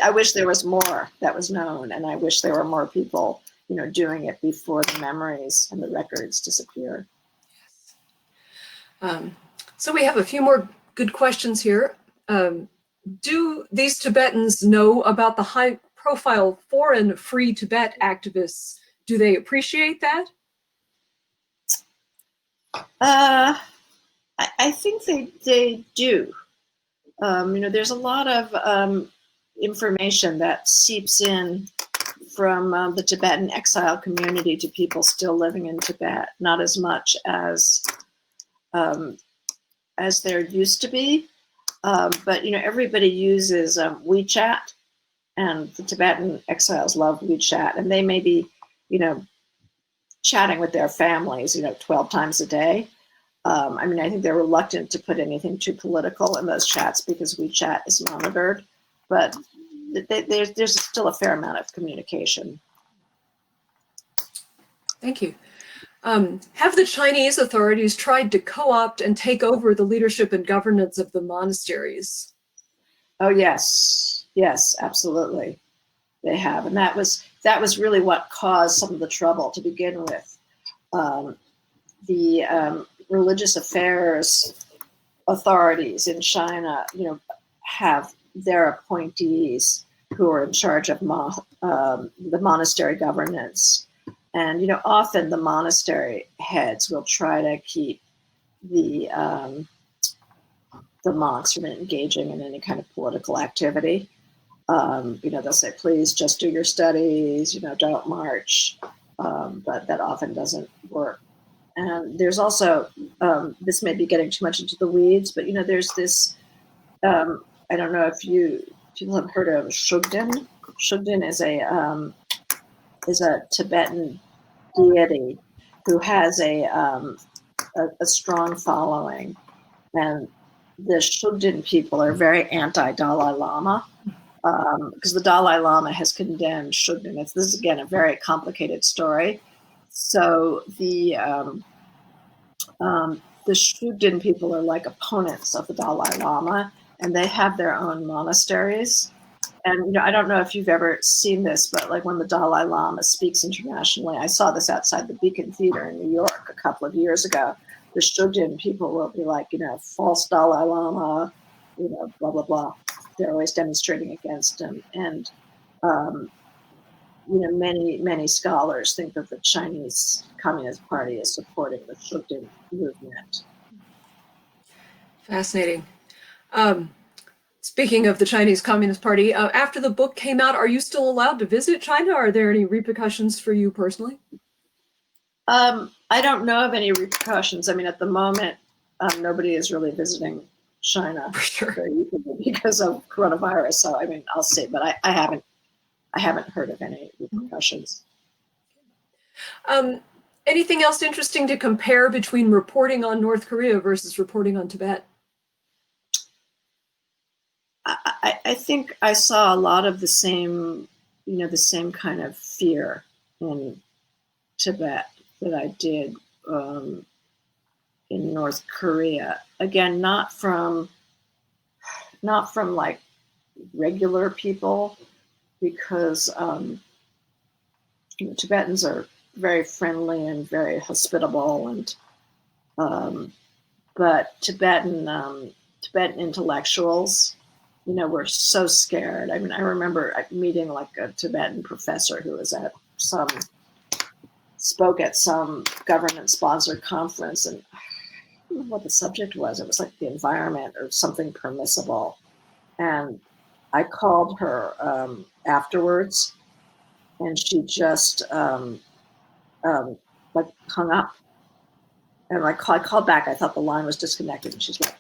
I wish there was more that was known, and I wish there were more people, doing it before the memories and the records disappear. So we have a few more good questions here. Do these Tibetans know about the high-profile foreign Free Tibet activists? Do they appreciate that? I think they do. There's a lot of information that seeps in from the Tibetan exile community to people still living in Tibet, not as much as there used to be. But everybody uses WeChat, and the Tibetan exiles love WeChat, and they may be, chatting with their families, 12 times a day. I think they're reluctant to put anything too political in those chats because WeChat is monitored, but there's still a fair amount of communication. Thank you. Have the Chinese authorities tried to co-opt and take over the leadership and governance of the monasteries? Oh, yes, absolutely, they have, and that was really what caused some of the trouble to begin with. The religious affairs authorities in China, have their appointees who are in charge of the monastery governance. And, often the monastery heads will try to keep the monks from engaging in any kind of political activity. They'll say, please just do your studies, don't march. But that often doesn't work. And there's also, this may be getting too much into the weeds, but, there's this, I don't know if people have heard of Shugden. Shugden is a Tibetan deity who has a strong following, and the Shugden people are very anti-Dalai Lama, because the Dalai Lama has condemned Shugden. This is again a very complicated story. So the Shugden people are like opponents of the Dalai Lama, and they have their own monasteries. And I don't know if you've ever seen this, but like when the Dalai Lama speaks internationally, I saw this outside the Beacon Theater in New York a couple of years ago. The Shugden people will be like, false Dalai Lama, blah blah blah. They're always demonstrating against him, and many scholars think that the Chinese Communist Party is supporting the Shugden movement. Fascinating. Speaking of the Chinese Communist Party, after the book came out, are you still allowed to visit China? Are there any repercussions for you personally? I don't know of any repercussions. At the moment, nobody is really visiting China for sure because of coronavirus. So I'll see, but I haven't heard of any repercussions. Anything else interesting to compare between reporting on North Korea versus reporting on Tibet? I think I saw a lot of the same kind of fear in Tibet that I did in North Korea. Again, not from like regular people, because Tibetans are very friendly and very hospitable, and but Tibetan intellectuals, were so scared. I remember meeting like a Tibetan professor who was spoke at some government-sponsored conference, and I don't know what the subject was. It was like the environment or something permissible, and I called her afterwards, and she just like hung up. And I called back. I thought the line was disconnected, and she's like,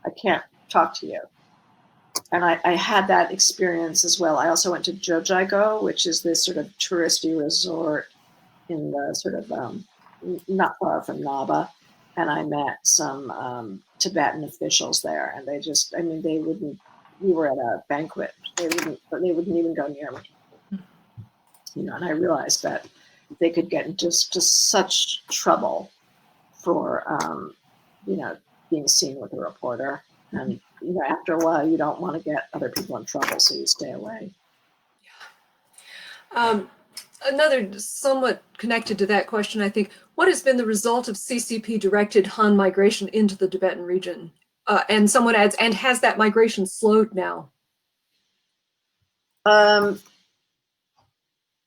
"I can't talk to you." And I had that experience as well. I also went to Jojigo, which is this sort of touristy resort in the sort of not far from Naba, and I met some Tibetan officials there, and they just, they wouldn't. We were at a banquet. They wouldn't even go near me. And I realized that they could get into just such trouble for being seen with a reporter, and after a while you don't want to get other people in trouble, so you stay away. Another somewhat connected to that question, I think, what has been the result of CCP-directed Han migration into the Tibetan region? And someone adds, and has that migration slowed now?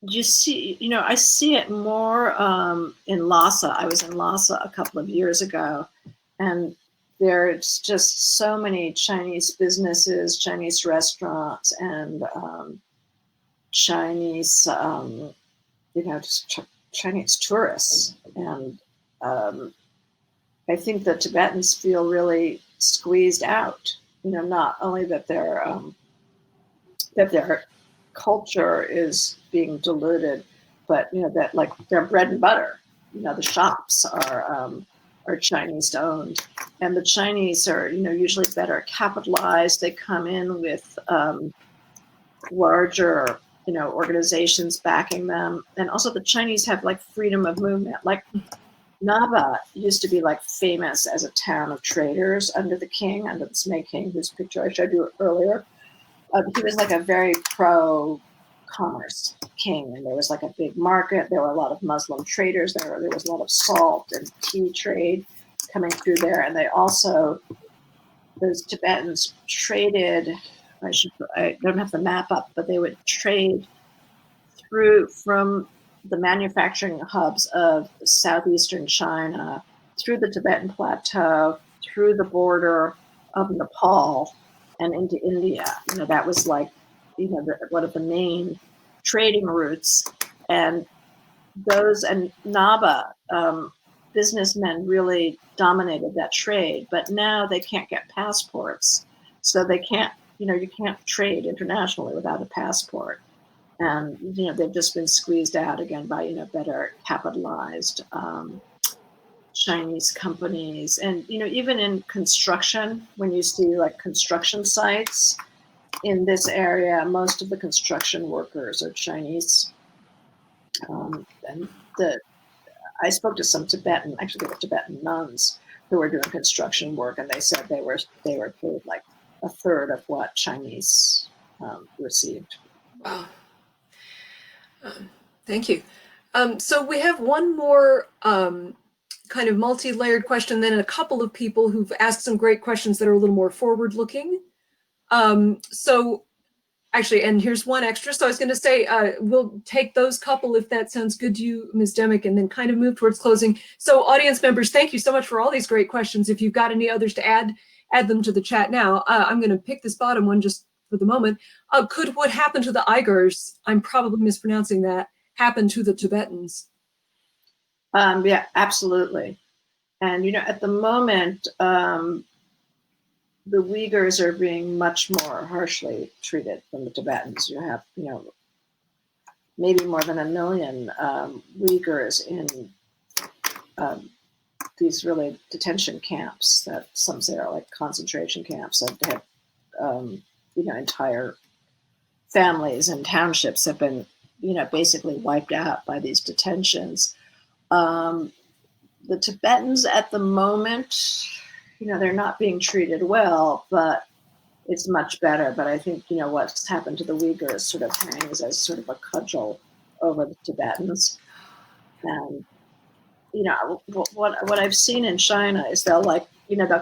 You see, I see it more in Lhasa. I was in Lhasa a couple of years ago, and there's just so many Chinese businesses, Chinese restaurants, and Chinese, just Chinese tourists. And I think the Tibetans feel really squeezed out. Not only that their culture is being diluted, but that like their bread and butter. The shops are Chinese owned, and the Chinese are usually better capitalized. They come in with larger organizations backing them, and also the Chinese have like freedom of movement. Like Naba used to be like famous as a town of traders under the king, under the Sme king, whose picture I showed you earlier. He was like a very pro-commerce king, and there was like a big market. There were a lot of Muslim traders there. There was a lot of salt and tea trade coming through there, and those Tibetans traded. I don't have the map up, but they would trade from the manufacturing hubs of southeastern China, through the Tibetan plateau, through the border of Nepal, and into India. That was like, one of the main trading routes. And Naba businessmen really dominated that trade, but now they can't get passports. So they can't, you can't trade internationally without a passport. And, they've just been squeezed out again by, better capitalized Chinese companies. And, even in construction, when you see like construction sites in this area, most of the construction workers are Chinese. And I spoke to some Tibetan, actually they were Tibetan nuns who were doing construction work, and they said they were paid like a third of what Chinese received. Wow. Thank you. So we have one more kind of multi-layered question, then a couple of people who've asked some great questions that are a little more forward-looking. So actually, and here's one extra. So I was going to say, we'll take those couple if that sounds good to you, Ms. Demick, and then kind of move towards closing. So audience members, thank you so much for all these great questions. If you've got any others to add them to the chat now. I'm going to pick this bottom one just for the moment. Could what happened to the Uyghurs, I'm probably mispronouncing that, happen to the Tibetans? Yeah, absolutely. And, at the moment, the Uyghurs are being much more harshly treated than the Tibetans. You have, maybe more than 1 million Uyghurs in these really detention camps that some say are like concentration camps that have, entire families and townships have been, basically wiped out by these detentions. The Tibetans at the moment, they're not being treated well, but it's much better. But I think, what's happened to the Uyghurs sort of hangs as sort of a cudgel over the Tibetans. And, what I've seen in China is they'll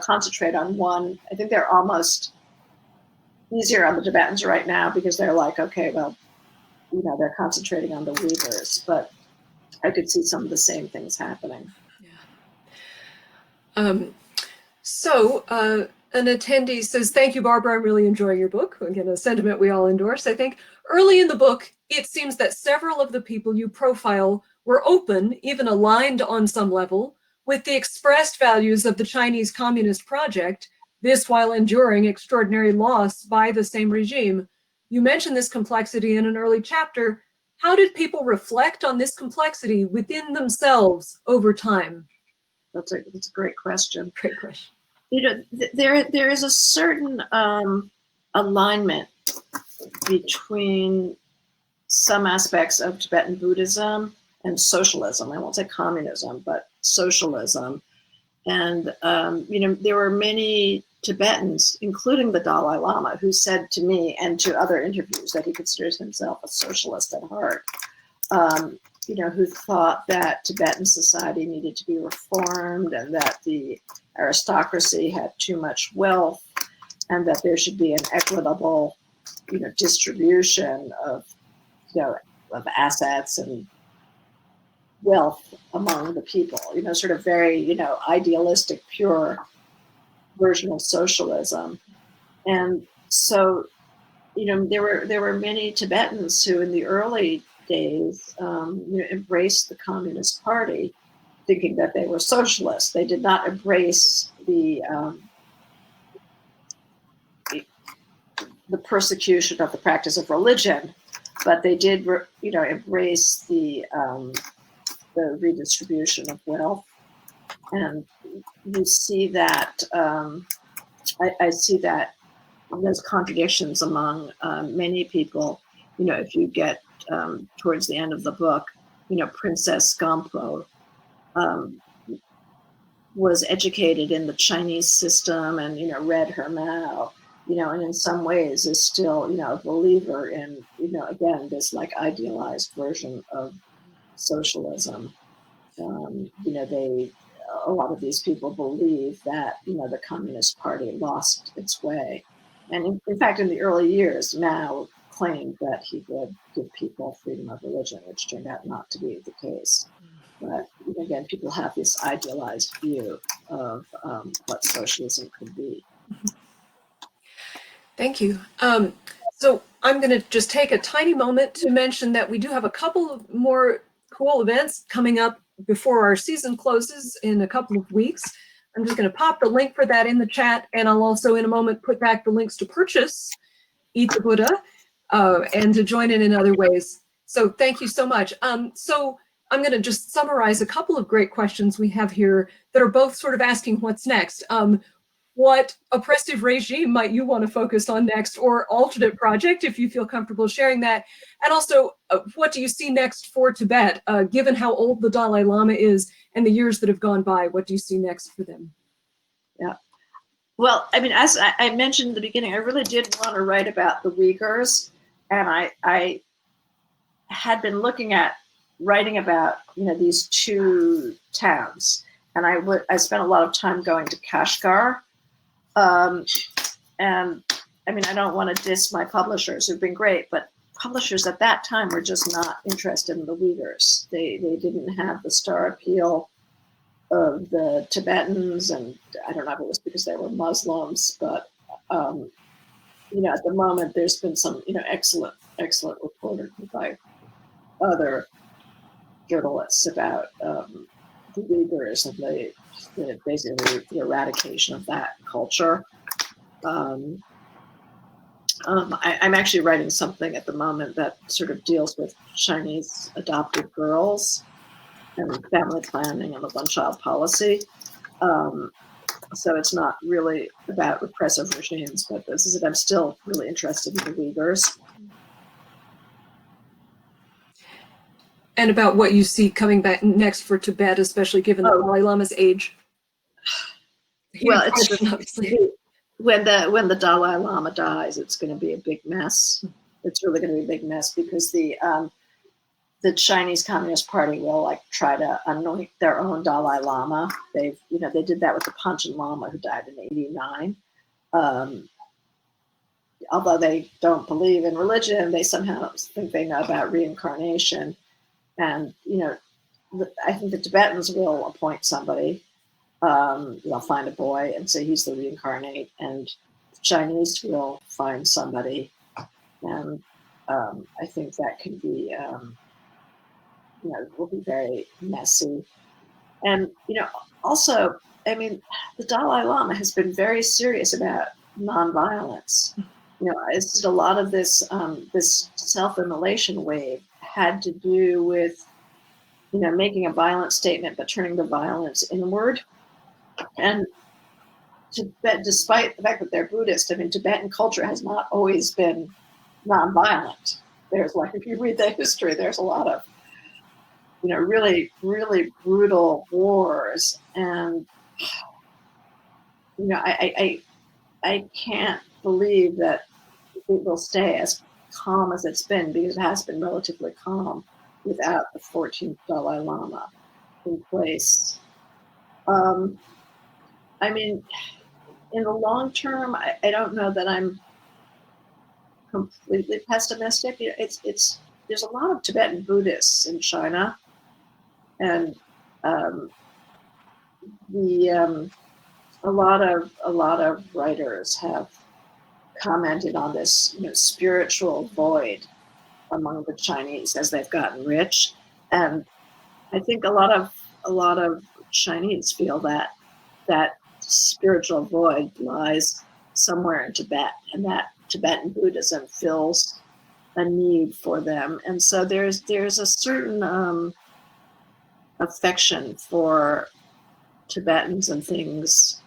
concentrate on one. I think they're almost easier on the Tibetans right now because they're like, okay, well, they're concentrating on the Uyghurs, but I could see some of the same things happening. Yeah. So an attendee says, thank you, Barbara. I'm really enjoying your book. Again, a sentiment we all endorse, I think. Early in the book, it seems that several of the people you profile were open, even aligned on some level, with the expressed values of the Chinese Communist project, this while enduring extraordinary loss by the same regime. You mentioned this complexity in an early chapter. How did people reflect on this complexity within themselves over time? That's a great question. Great question. There is a certain alignment between some aspects of Tibetan Buddhism and socialism. I won't say communism, but socialism. And, there were many Tibetans, including the Dalai Lama, who said to me and to other interviews that he considers himself a socialist at heart, who thought that Tibetan society needed to be reformed and that the aristocracy had too much wealth and that there should be an equitable, distribution of assets and wealth among the people, sort of very, idealistic, pure version of socialism. And so there were many Tibetans who, in the early days, embraced the Communist Party, thinking that they were socialists. They did not embrace the persecution of the practice of religion, but they did, embrace the redistribution of wealth. And you see that, I see that there's contradictions among many people. If you get towards the end of the book, Princess Gampo was educated in the Chinese system and, read her Mao, and in some ways is still, a believer in, again, this like idealized version of socialism. A lot of these people believe that, the Communist Party lost its way. And in fact, in the early years, Mao claimed that he would give people freedom of religion, which turned out not to be the case. But again, people have this idealized view of what socialism could be. Thank you. So I'm going to just take a tiny moment to mention that we do have a couple of more cool events coming up before our season closes in a couple of weeks. I'm just going to pop the link for that in the chat, and I'll also in a moment put back the links to purchase Eat the Buddha and to join in other ways. So thank you so much. So I'm going to just summarize a couple of great questions we have here that are both sort of asking what's next. What oppressive regime might you want to focus on next, or alternate project if you feel comfortable sharing that? And also, what do you see next for Tibet, given how old the Dalai Lama is and the years that have gone by? What do you see next for them? Yeah. Well, I mean, as I mentioned in the beginning, I really did want to write about the Uyghurs, and I had been looking at writing about, these two towns, and I spent a lot of time going to Kashgar. And I mean, I don't want to diss my publishers who've been great, but publishers at that time were just not interested in the Uyghurs. They didn't have the star appeal of the Tibetans, and I don't know if it was because they were Muslims, but at the moment there's been some excellent reporting by other journalists about the Uyghurs and basically the eradication of that culture. I'm actually writing something at the moment that sort of deals with Chinese adopted girls and family planning and the one-child policy. So it's not really about repressive regimes, but I'm still really interested in the Uyghurs. And about what you see coming back next for Tibet, especially given the Dalai Lama's age. Well, it's just, obviously when the Dalai Lama dies, it's going to be a big mess. It's really going to be a big mess because the Chinese Communist Party will try to anoint their own Dalai Lama. They did that with the Panchen Lama who died in '89. Although they don't believe in religion, they somehow think they know about reincarnation. And I think the Tibetans will appoint somebody. They'll find a boy and say he's the reincarnate, and the Chinese will find somebody, and I think that can be, will be very messy. And also, I mean, the Dalai Lama has been very serious about nonviolence. It's a lot of this this self-immolation wave had to do with making a violent statement but turning the violence inward. And Tibet, despite the fact that they're Buddhist, I mean, Tibetan culture has not always been nonviolent. There's if you read the history, there's a lot of really, really brutal wars, and I can't believe that it will stay as calm as it's been, because it has been relatively calm without the 14th Dalai Lama in place. I mean, in the long term, I don't know that I'm completely pessimistic. There's a lot of Tibetan Buddhists in China, and a lot of writers have commented on this, spiritual void among the Chinese as they've gotten rich, and I think a lot of Chinese feel that spiritual void lies somewhere in Tibet, and that Tibetan Buddhism fills a need for them, and so there's a certain affection for Tibetans and things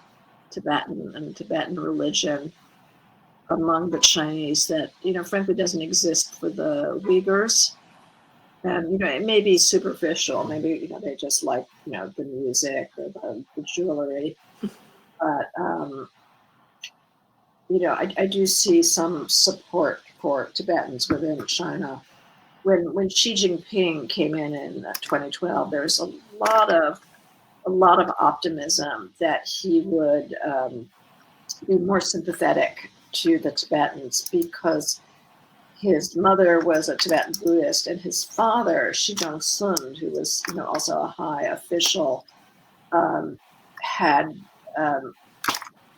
Tibetan and Tibetan religion among the Chinese that, frankly doesn't exist for the Uyghurs. And, it may be superficial. Maybe, they just like, the music or the jewelry. But, I do see some support for Tibetans within China. When Xi Jinping came in 2012, there was a lot of optimism that he would be more sympathetic to the Tibetans because his mother was a Tibetan Buddhist, and his father, Shi Sun, who was also a high official, had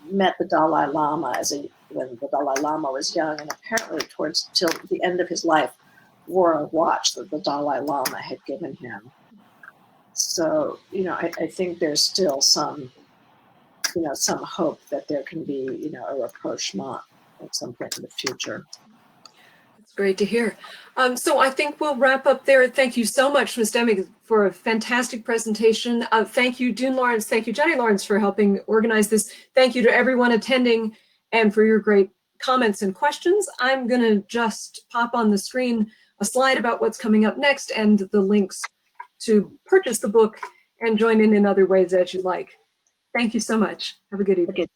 met the Dalai Lama when the Dalai Lama was young, and apparently till the end of his life wore a watch that the Dalai Lama had given him. So, I think there's still some hope that there can be, a rapprochement at some point in the future. That's great to hear. So I think we'll wrap up there. Thank you so much, Ms. Demick, for a fantastic presentation. Thank you, Dune Lawrence. Thank you, Jenny Lawrence, for helping organize this. Thank you to everyone attending and for your great comments and questions. I'm going to just pop on the screen a slide about what's coming up next and the links to purchase the book and join in other ways that you like. Thank you so much. Have a good evening. Okay.